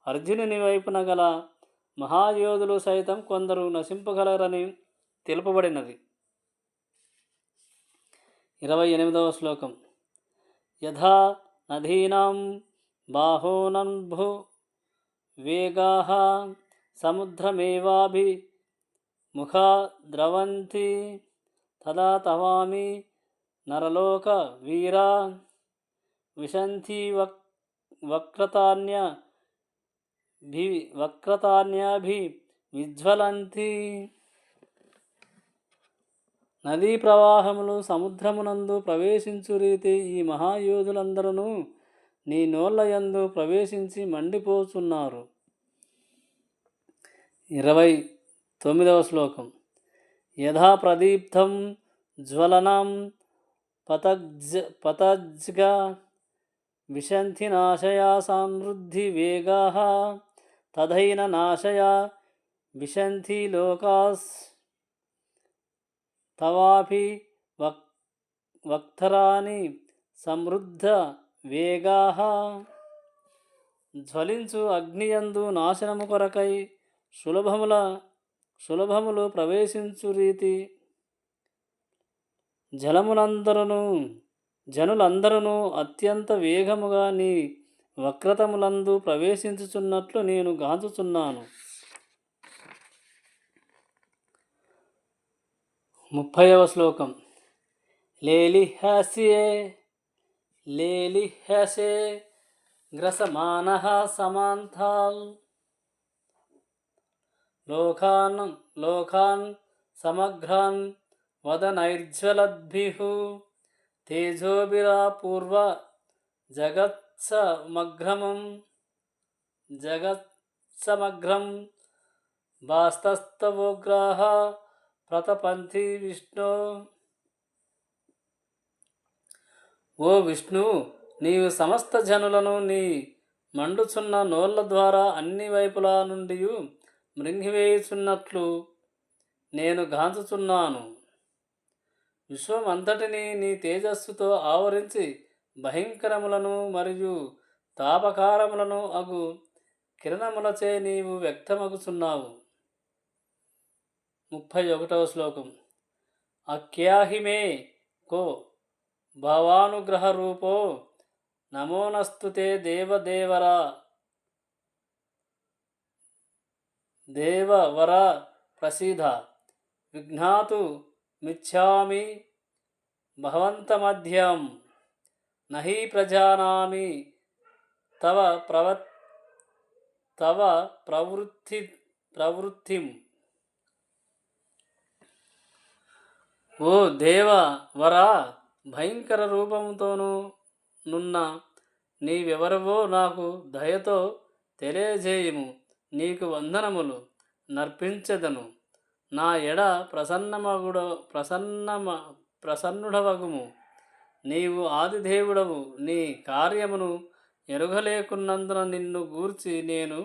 అర్జునుని వైపున గల మహాయోధులు సైతం కొందరు నశింపగలరని తెలుపబడినది. 28వ శ్లోకం. యథా నదీనాం బాహోనంభు వేగాః సముద్రమేవాభిముఖా ద్రవంతి తదా తవామి నరలోక వీరా విశంతి వక్రతాన్యాభిజ్వలంతి. నదీ ప్రవాహములు సముద్రమునందు ప్రవేశించు రీతి ఈ మహాయోధులందరూ నీ నోళ్ళ యందు ప్రవేశించి మండిపోచున్నారు. 29వ శ్లోకం. యథా ప్రదీప్తం జ్వలనం పతజ్గా విశంతి నాశయా సమృద్ధి వేగాః తథైన నాశయా విశంతి లోకాస్ తవాపి వక్తరాని సమృద్ధ వేగాః. జ్వలించు అగ్నియందు నాశనము కొరకై సులభములు ప్రవేశించు రీతి జనులందరూ అత్యంత వేగముగా నీ వక్రతములందు ప్రవేశించుచున్నట్లు నేను గాంచుచున్నాను. 30వ శ్లోకం. లేలిహ్యసే గ్రసమానః సమాంతాల్ లోకాన్ సమగ్రాన్ వదనైర్జ్వలద్భిః తేజోభిరాపూర్వ జగత్సమగ్రం బాస్తస్తవోగ్రాః ప్రతపంతి విష్ణో. ఓ విష్ణు, నీవు సమస్త జనులను నీ మండుచున్న నోళ్ల ద్వారా అన్ని వైపులా నుండి మృంగివేయుచున్నట్లు నేను గాంచుచున్నాను. విశ్వమంతటిని నీ తేజస్సుతో ఆవరించి భయంకరములను మరియు తాపకారములను అగు కిరణములచే నీవు వ్యక్తమగుచున్నావు. 31వ శ్లోకం. అఖ్యాహిమే కో భవానుగ్రహ రూపో నమోనస్తుతే దేవవర ప్రసీద విఘ్నాతు మిచ్ఛామి భవంతమధ్యం నహి ప్రజానామి తవ ప్రవృత్తిం. ఓ దేవవర, భయంకర రూపంతోనూ నున్న నీవెవరవో నాకు దయతో తెలియజేయుము. నీకు వందనములు నర్పించెదను. నా ఎడ ప్రసన్నుడవగుము. నీవు ఆదిదేవుడవు. నీ కార్యమును ఎరుగలేకున్నందున నిన్ను గూర్చి నేను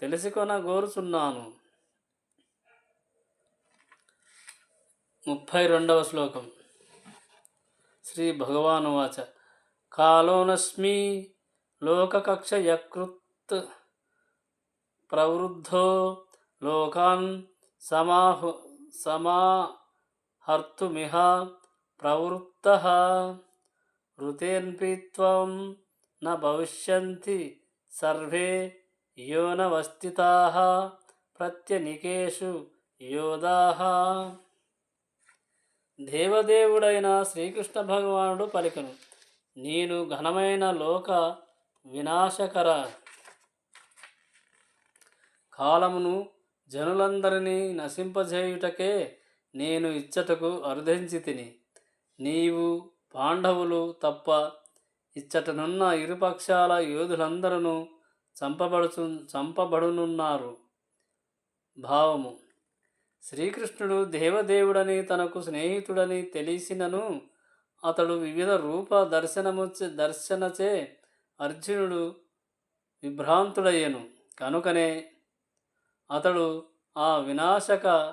తెలుసుకొనగోరుచున్నాను. 32వ శ్లోకం. శ్రీ భగవానువాచ. కాలోనస్మి లోకకక్షయకృత్ ప్రవృద్ధో లోకాన్ సమాహర్తుమిహ ప్రవృత్తః ఋతేన్పి త్వం న భవిష్యంతి సర్వే యోనవస్థితాః ప్రత్యనికేషు యోధాః. దేవదేవుడైన శ్రీకృష్ణ భగవానుడు పలికెను. నేను ఘనమైన లోక వినాశకర కాలమును జనులందరినీ నశింపజేయుటకే నేను ఇచ్చటకు అరుదించితిని. నీవు పాండవులు తప్ప ఇచ్చటనున్న ఇరుపక్షాల యోధులందరూ చంపబడునున్నారు. భావము. శ్రీకృష్ణుడు దేవదేవుడని తనకు స్నేహితుడని తెలిసినను అతడు వివిధ రూప దర్శనచే అర్జునుడు విభ్రాంతుడయ్యను. కనుకనే అతడు ఆ వినాశకర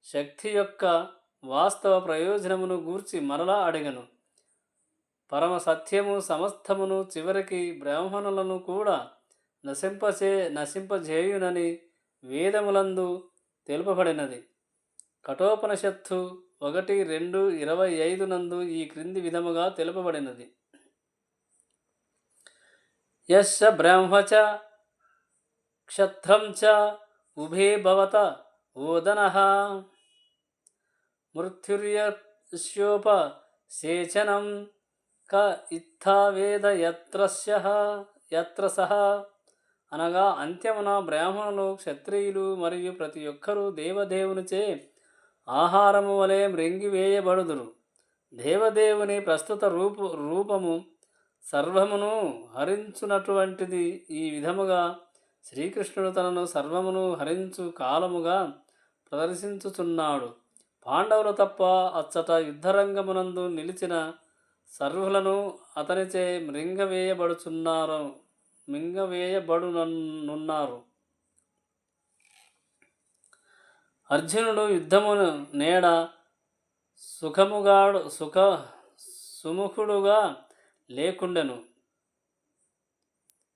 శక్తి యొక్క వాస్తవ ప్రయోజనమును గూర్చి మరలా అడిగను. పరమ సత్యము సమస్తమును చివరికి బ్రాహ్మణులను కూడా నశింపజేయునని వేదములందు తెలుపబడినది. కఠోపనిషత్తు 1:2:25 నందు ఈ క్రింది విధముగా తెలుపబడినది. యస్య బ్రహ్మచ క్షత్రం చ ఉభే భవత ఓదనః మృత్యుర్యస్యోపసేచనం క ఇత్థా వేద యత్ర సహ. అనగా అంత్యమున బ్రాహ్మణులు, క్షత్రియులు మరియు ప్రతి ఒక్కరూ దేవదేవునిచే ఆహారము వలె మృంగివేయబడుదురు. దేవదేవుని ప్రస్తుత రూపము సర్వమును హరించునటువంటిది. ఈ విధముగా శ్రీకృష్ణుడు తనను సర్వమును హరించు కాలముగా ప్రదర్శించుచున్నాడు. పాండవులు తప్ప అచ్చట యుద్ధరంగమునందు నిలిచిన సర్వులను అతనిచే మింగవేయబడునున్నారు. అర్జునుడు యుద్ధమును నేడ సుముఖుడుగా లేకుండెను.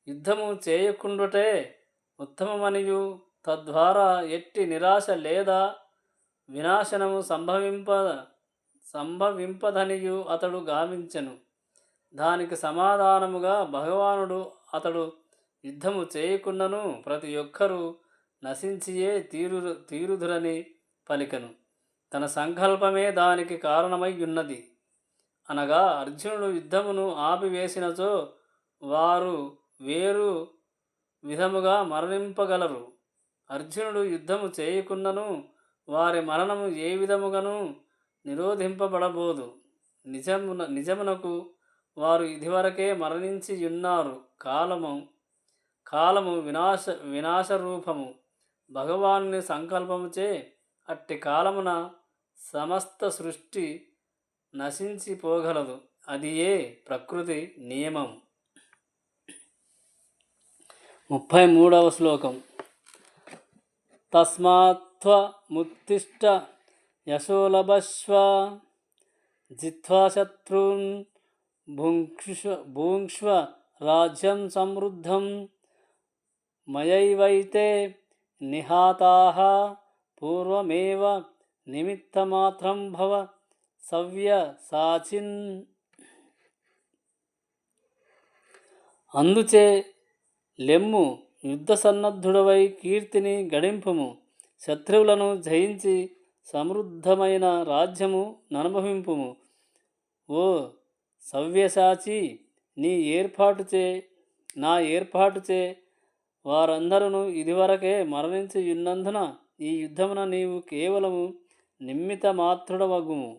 యుద్ధము చేయకుండుటే ఉత్తమమనియు తద్వారా ఎట్టి నిరాశ లేదా వినాశనము సంభవింపదనియు అతడు గావించెను. దానికి సమాధానముగా భగవానుడు అతడు యుద్ధము చేయకుండాను ప్రతి ఒక్కరూ నశించియే తీరుదురని పలికెను. తన సంకల్పమే దానికి కారణమై ఉన్నది. అనగా అర్జునుడు యుద్ధమును ఆపివేసినచో వారు వేరు విధముగా మరణింపగలరు. అర్జునుడు యుద్ధము చేయకుండాను వారి మరణము ఏ విధముగాను నిరోధింపబడబోదు. నిజమునకు వారు ఇదివరకే మరణించియున్నారు. కాలము వినాశరూపము. భగవానుని సంకల్పముచే అట్టి కాలమున సమస్త సృష్టి నశించిపోగలదు. అది ఏ ప్రకృతి నియమం. 33వ శ్లోకం. తస్మాత్త్వముత్తిష్ఠ యశోలభస్వ జిత్వా శత్రూన్ భుంక్ష్వ రాజ్యం సమృద్ధం మయైవైతే నిహాతాః పూర్వమేవ నిమిత్తమాత్రం భవ సవ్యసాచిన్. అందుచే లెమ్ము, యుద్ధ సన్నద్ధుడవై కీర్తిని గడింపుము. శత్రువులను జయించి సమృద్ధమైన రాజ్యము ననుభవింపుము. ఓ సవ్యసాచి, నా ఏర్పాటుచే వారందరూ ఇదివరకే మరణించియున్నందున ఈ యుద్ధమున నీవు కేవలము నిమ్మిత మాత్రుడవగుము.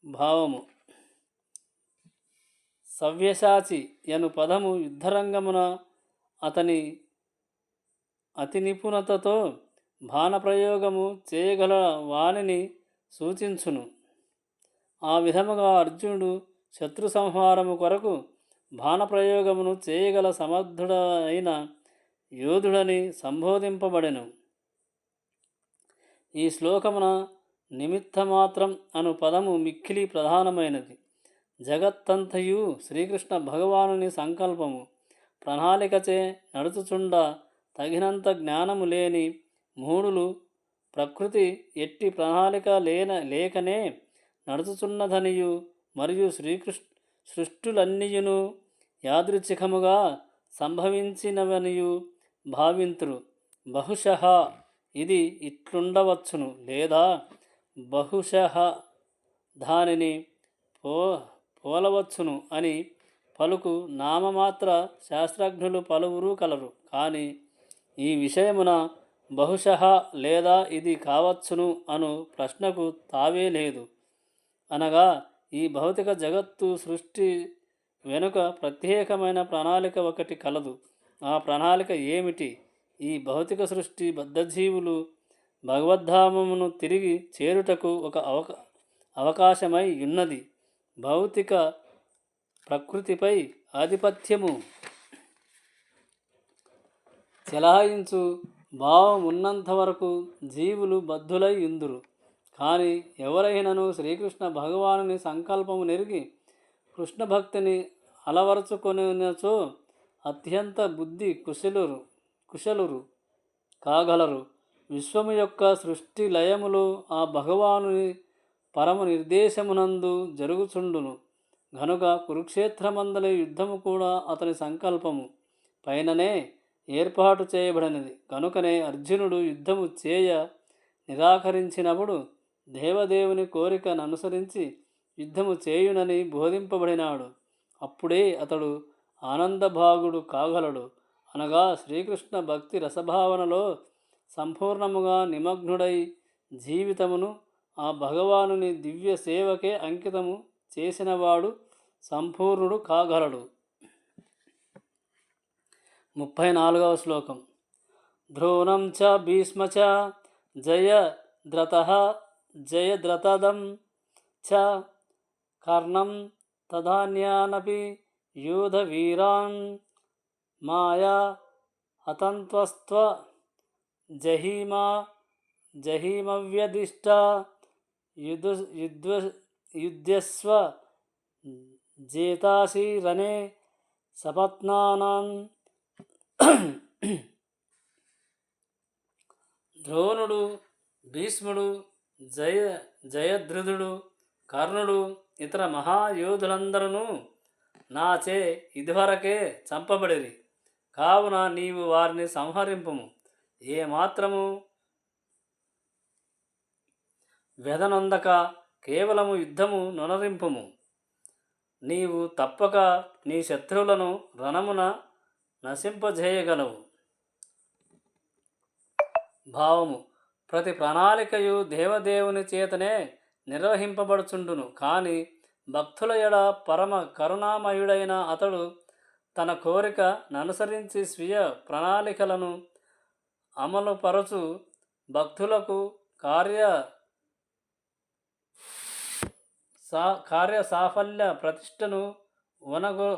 భావము. సవ్యసాచి యను పదము యుద్ధరంగమున అతి నిపుణతతో బాణప్రయోగము చేయగల వానిని సూచించును. ఆ విధముగా అర్జునుడు శత్రు సంహారము కొరకు బాణప్రయోగమును చేయగల సమర్థుడైన యోధుడని సంబోధింపబడెను. ఈ శ్లోకమున నిమిత్తమాత్రం అను పదము మిక్కిలి ప్రధానమైనది. జగత్తంతయు శ్రీకృష్ణ భగవానుని సంకల్పము. ప్రణాళికచే నడుచుచుండ తగినంత జ్ఞానము లేని మూఢులు ప్రకృతి ఎట్టి ప్రణాళిక లేకనే నడుచుచున్నదనియు మరియు సృష్టులన్నీయును యాదృచ్ఛికముగా సంభవించినవనియు భావింతురు. బహుశః ఇది ఇట్లుండవచ్చును, లేదా బహుశః దానిని పోలవచ్చును అని పలుకు నామమాత్ర శాస్త్రజ్ఞులు పలువురు కలరు. కానీ ఈ విషయమున బహుశః లేదా ఇది కావచ్చును అను ప్రశ్నకు తావే లేదు. అనగా ఈ భౌతిక జగత్తు సృష్టి వెనుక ప్రత్యేకమైన ప్రణాళిక ఒకటి కలదు. ఆ ప్రణాళిక ఏమిటి? ఈ భౌతిక సృష్టి బద్ధజీవులు భగవద్ధామమును తిరిగి చేరుటకు ఒక అవకాశమై ఉన్నది. భౌతిక ప్రకృతిపై ఆధిపత్యము చెలాయించు భావం ఉన్నంత వరకు జీవులు బద్ధులై ఉందురు. కానీ ఎవరైనను శ్రీకృష్ణ భగవానుని సంకల్పము నెరిగి కృష్ణ భక్తిని అలవరుచుకొనినచో అత్యంత బుద్ధి కుశలురు కాగలరు. విశ్వము యొక్క సృష్టి లయములు ఆ భగవానుని పరమ నిర్దేశమునందు జరుగుచుండును. గనుక కురుక్షేత్రమందలి యుద్ధము కూడా అతని సంకల్పము పైననే ఏర్పాటు చేయబడినది. కనుకనే అర్జునుడు యుద్ధము చేయ నిరాకరించినప్పుడు దేవదేవుని కోరికను అనుసరించి యుద్ధము చేయునని బోధింపబడినాడు. అప్పుడే అతడు ఆనందభాగుడు కాగలడు. అనగా శ్రీకృష్ణ భక్తి రసభావనలో సంపూర్ణముగా నిమగ్నుడై జీవితమును ఆ భగవానుని దివ్య సేవకే అంకితము చేసినవాడు సంపూర్ణుడు కాగలడు. 34వ శ్లోకం. ద్రోణం చ భీష్మ చ జయద్రథదం చ కర్ణం తదాన్యానపి యూధవీరాన్ మాయా హతంత్వస్త్వ జహీమవ్యదిష్ట యుధ్యస్వ జేతాసి రనే సపత్నానాం ద్రోణుడు, భీష్ముడు, జయద్రథుడు, కర్ణుడు, ఇతర మహాయోధులందరూ నాచే ఇదివరకే చంపబడిరి. కావున నీవు వారిని సంహరింపుము. ఏమాత్రము వ్యధనొందక కేవలము యుద్ధము నొనరింపుము. నీవు తప్పక నీ శత్రువులను రణమున నశింపజేయగలవు. భావము: ప్రతి ప్రణాళికయు దేవదేవుని చేతనే నిర్వహింపబడుచుండును. కానీ భక్తుల ఎడ పరమ కరుణామయుడైన అతడు తన కోరికననుసరించి స్వీయ ప్రణాళికలను అమలుపరచు భక్తులకు కార్య సాఫల్య ప్రతిష్టను వనగు